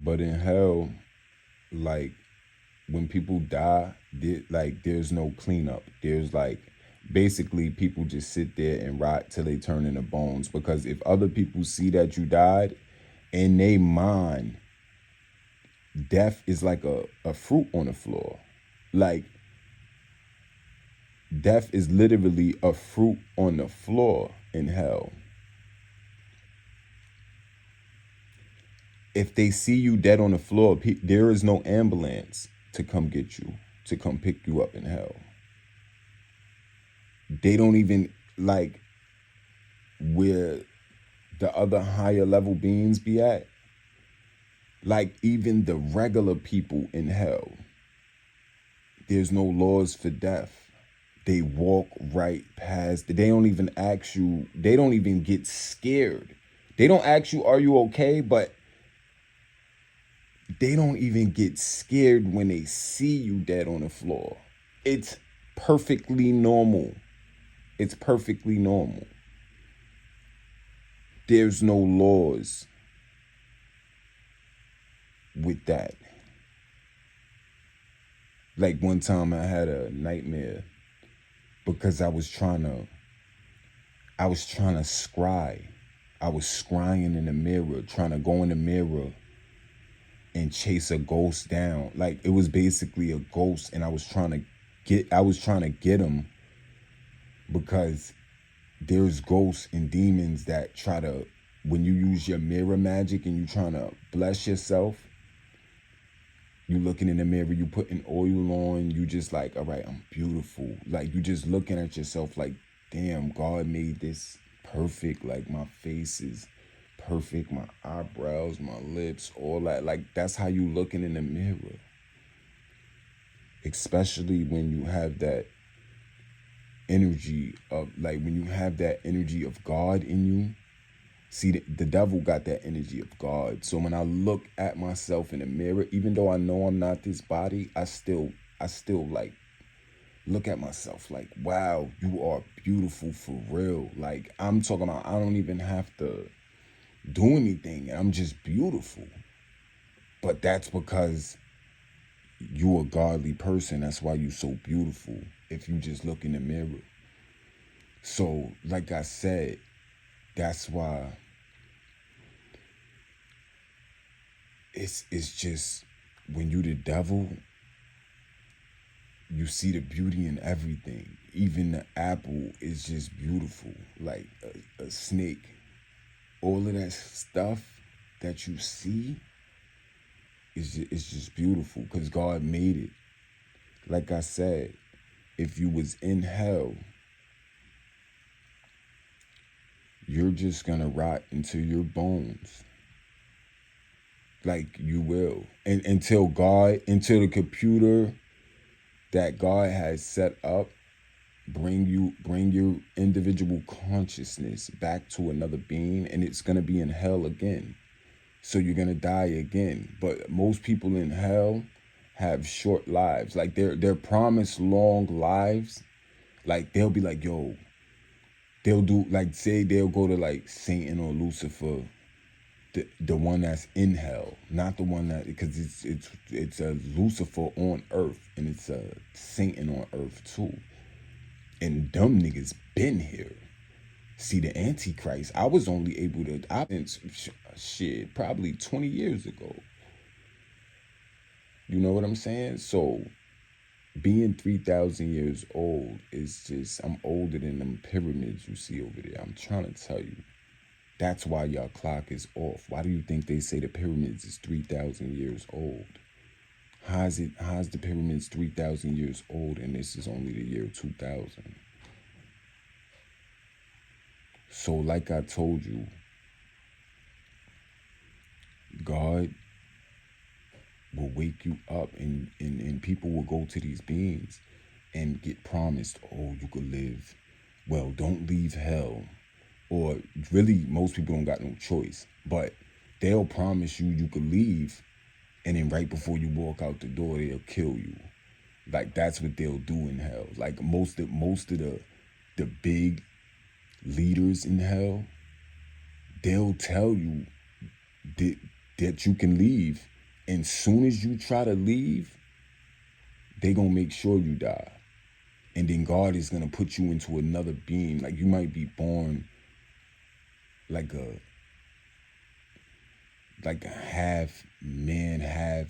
But in hell, like when people die, there's no cleanup. There's like basically people just sit there and rot till they turn into bones. Because if other people see that you died, in they mind, death is like a fruit on the floor. Like death is literally a fruit on the floor in hell. If they see you dead on the floor, there is no ambulance to come get you, to come pick you up in hell. They don't even like where the other higher level beings be at. Like even the regular people in hell, there's no laws for death. They walk right past. They don't even ask you. They don't even get scared. They don't ask you, "Are you okay?" But they don't even get scared when they see you dead on the floor. It's perfectly normal. It's perfectly normal. There's no laws with that. Like one time I had a nightmare because I was trying to scry. I was scrying in the mirror, trying to go in the mirror and chase a ghost down. Like it was basically a ghost, and I was trying to get him because there's ghosts and demons that try to, when you use your mirror magic and you trying to bless yourself, you looking in the mirror, you putting oil on, you just like, all right, I'm beautiful. Like you just looking at yourself like, damn, God made this perfect. Like my face is perfect, my eyebrows, my lips, all that. Like that's how you looking in the mirror. Especially when you have that energy of like when you have that energy of God in you. See, the devil got that energy of God. So when I look at myself in the mirror, even though I know I'm not this body, I still like look at myself like, wow, you are beautiful for real. Like I'm talking about, I don't even have to do anything. I'm just beautiful. But that's because you're a godly person. That's why you're so beautiful. If you just look in the mirror. So, like I said, that's why it's just when you the devil, you see the beauty in everything. Even the apple is just beautiful, like a snake. All of that stuff that you see is just beautiful because God made it. Like I said, if you was in hell, you're just gonna rot into your bones. Like you will. And until the computer that God has set up bring your individual consciousness back to another being, and it's gonna be in hell again. So you're gonna die again. But most people in hell have short lives. Like they're promised long lives. Like they'll be like, yo, they'll do like say they'll go to like Satan or Lucifer, the one that's in hell, not the one that, because it's a Lucifer on earth and it's a Satan on earth too, and dumb niggas been here. See, the Antichrist, I was only able to, I been shit probably 20 years ago. You know what I'm saying? So being 3,000 years old is just, I'm older than them pyramids you see over there. I'm trying to tell you. That's why y'all clock is off. Why do you think they say the pyramids is 3,000 years old? How's the pyramids 3,000 years old and this is only the year 2000? So like I told you, God will wake you up and people will go to these beings and get promised, oh, you could live. Well, don't leave hell. Or really, most people don't got no choice. But they'll promise you could leave, and then right before you walk out the door, they'll kill you. Like that's what they'll do in hell. Like most of the big leaders in hell, they'll tell you that you can leave, And soon as you try to leave, they gonna make sure you die. And then God is gonna put you into another being. Like you might be born like a half man, half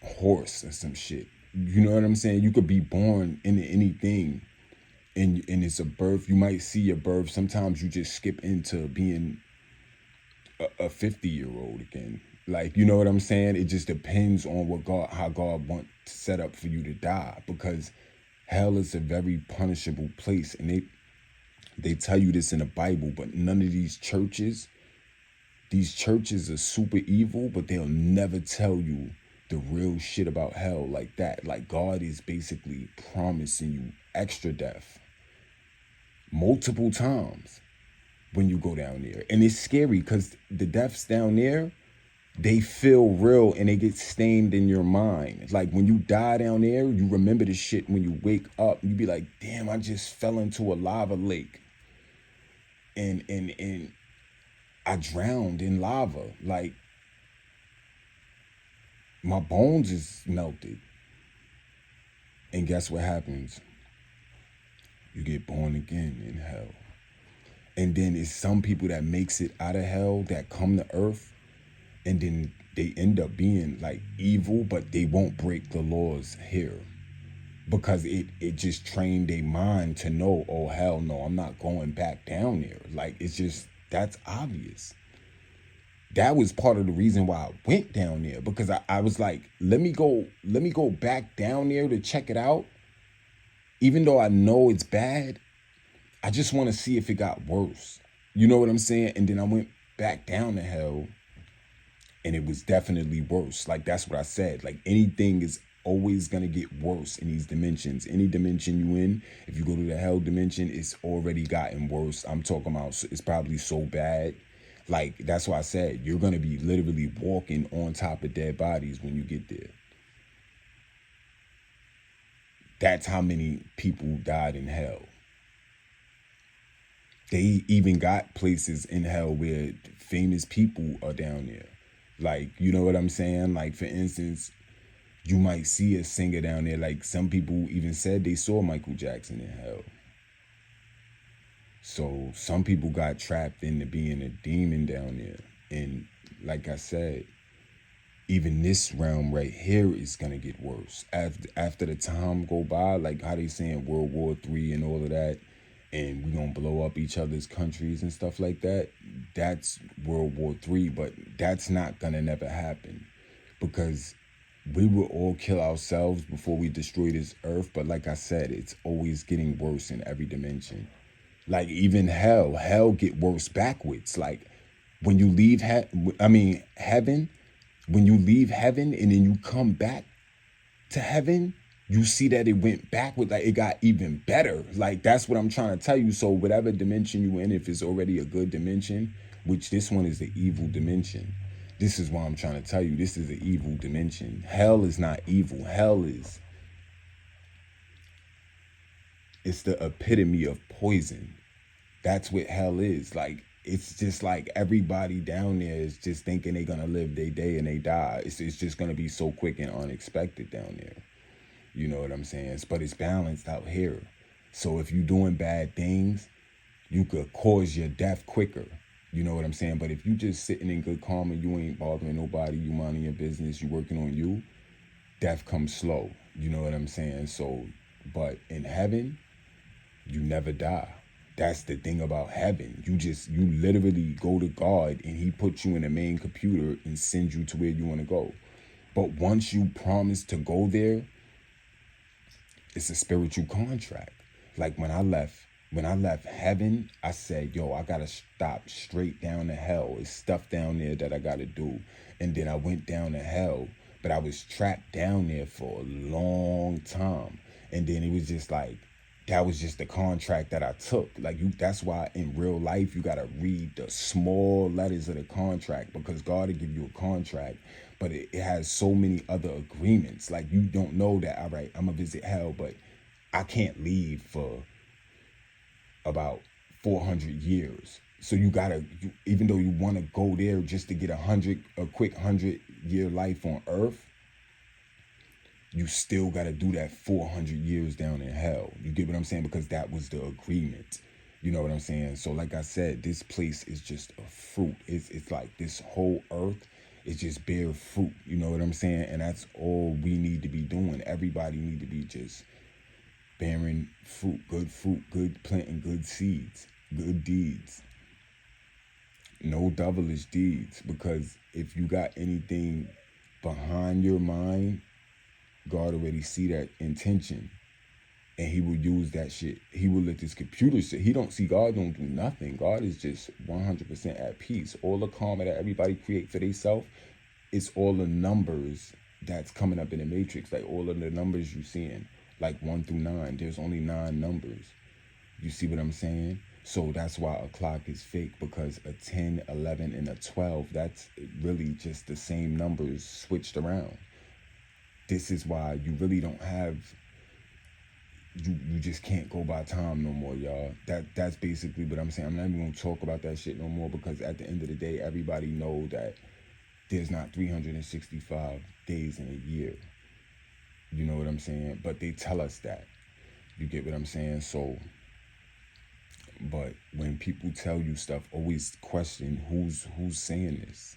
horse or some shit. You know what I'm saying? You could be born into anything, and it's a birth. You might see a birth. Sometimes you just skip into being a 50-year-old again. Like, you know what I'm saying? It just depends on how God wants to set up for you to die, because hell is a very punishable place, and they tell you this in the Bible, but none of these churches are super evil, but they'll never tell you the real shit about hell like that. Like, God is basically promising you extra death multiple times when you go down there. And it's scary because the deaths down there, they feel real and they get stained in your mind. Like when you die down there, you remember the shit when you wake up. You be like, damn, I just fell into a lava lake. And I drowned in lava. Like my bones is melted. And guess what happens? You get born again in hell. And then it's some people that makes it out of hell that come to earth, and then they end up being like evil, but they won't break the laws here because it just trained their mind to know, oh hell no, I'm not going back down there. Like it's just, that's obvious. That was part of the reason why I went down there, because I was like, let me go back down there to check it out. Even though I know it's bad, I just want to see if it got worse. You know what I'm saying? And then I went back down to hell, and it was definitely worse. Like, that's what I said. Like, anything is always going to get worse in these dimensions. Any dimension you in, if you go to the hell dimension, it's already gotten worse. I'm talking about it's probably so bad. Like, that's why I said you're going to be literally walking on top of dead bodies when you get there. That's how many people died in hell. They even got places in hell where famous people are down there. Like, you know what I'm saying? Like, for instance, you might see a singer down there. Like, some people even said they saw Michael Jackson in hell. So some people got trapped into being a demon down there. And like I said, even this realm right here is going to get worse. After the time go by, like how they saying World War III and all of that, and we're going to blow up each other's countries and stuff like that, that's World War III. But that's not going to never happen, because we will all kill ourselves before we destroy this earth. But like I said, it's always getting worse in every dimension. Like even hell get worse backwards. Like when you leave heaven, when you leave heaven and then you come back to heaven, you see that it went backward. Like it got even better. Like that's what I'm trying to tell you. So whatever dimension you in, if it's already a good dimension, which this one is the evil dimension. This is why I'm trying to tell you, this is an evil dimension. Hell is not evil. Hell is, it's the epitome of poison. That's what hell is. Like, it's just like everybody down there is just thinking they're going to live their day and they die. It's just going to be so quick and unexpected down there. You know what I'm saying? But it's balanced out here. So if you're doing bad things, you could cause your death quicker. You know what I'm saying? But if you just sitting in good calm and you ain't bothering nobody, you minding your business, you working on you, death comes slow. You know what I'm saying? So, but in heaven, you never die. That's the thing about heaven. You literally go to God and he puts you in the main computer and sends you to where you want to go. But once you promise to go there, it's a spiritual contract. Like when I left heaven, I said, yo, I got to stop straight down to hell. It's stuff down there that I got to do. And then I went down to hell, but I was trapped down there for a long time. And then it was just like, that was just the contract that I took. Like that's why in real life, you got to read the small letters of the contract, because God will give you a contract, but it has so many other agreements. Like you don't know that, all right, I'm going to visit hell, but I can't leave for about 400 years. So you gotta, even though you want to go there just to get a quick 100-year life on Earth, you still got to do that 400 years down in hell. You get what I'm saying? Because that was the agreement. You know what I'm saying? So like I said, this place is just a fruit. It's like this whole earth is just bare fruit. You know what I'm saying? And that's all we need to be doing. Everybody need to be just bearing fruit, good planting, good seeds, good deeds. No devilish deeds. Because if you got anything behind your mind, God already see that intention, and he will use that shit. He will let this computer sit. He don't see God don't do nothing. God is just 100% at peace. All the karma that everybody create for themselves, it's all the numbers that's coming up in the matrix. Like all of the numbers you seeing, like 1 through 9. There's only 9 numbers. You see what I'm saying? So that's why a clock is fake, because a 10, 11, and a 12, that's really just the same numbers switched around. This is why you really don't have, you just can't go by time no more, y'all. That's basically what I'm saying. I'm not even gonna talk about that shit no more, because at the end of the day, everybody know that there's not 365 days in a year. You know what I'm saying? But they tell us that. You get what I'm saying? So, but when people tell you stuff, always question who's saying this.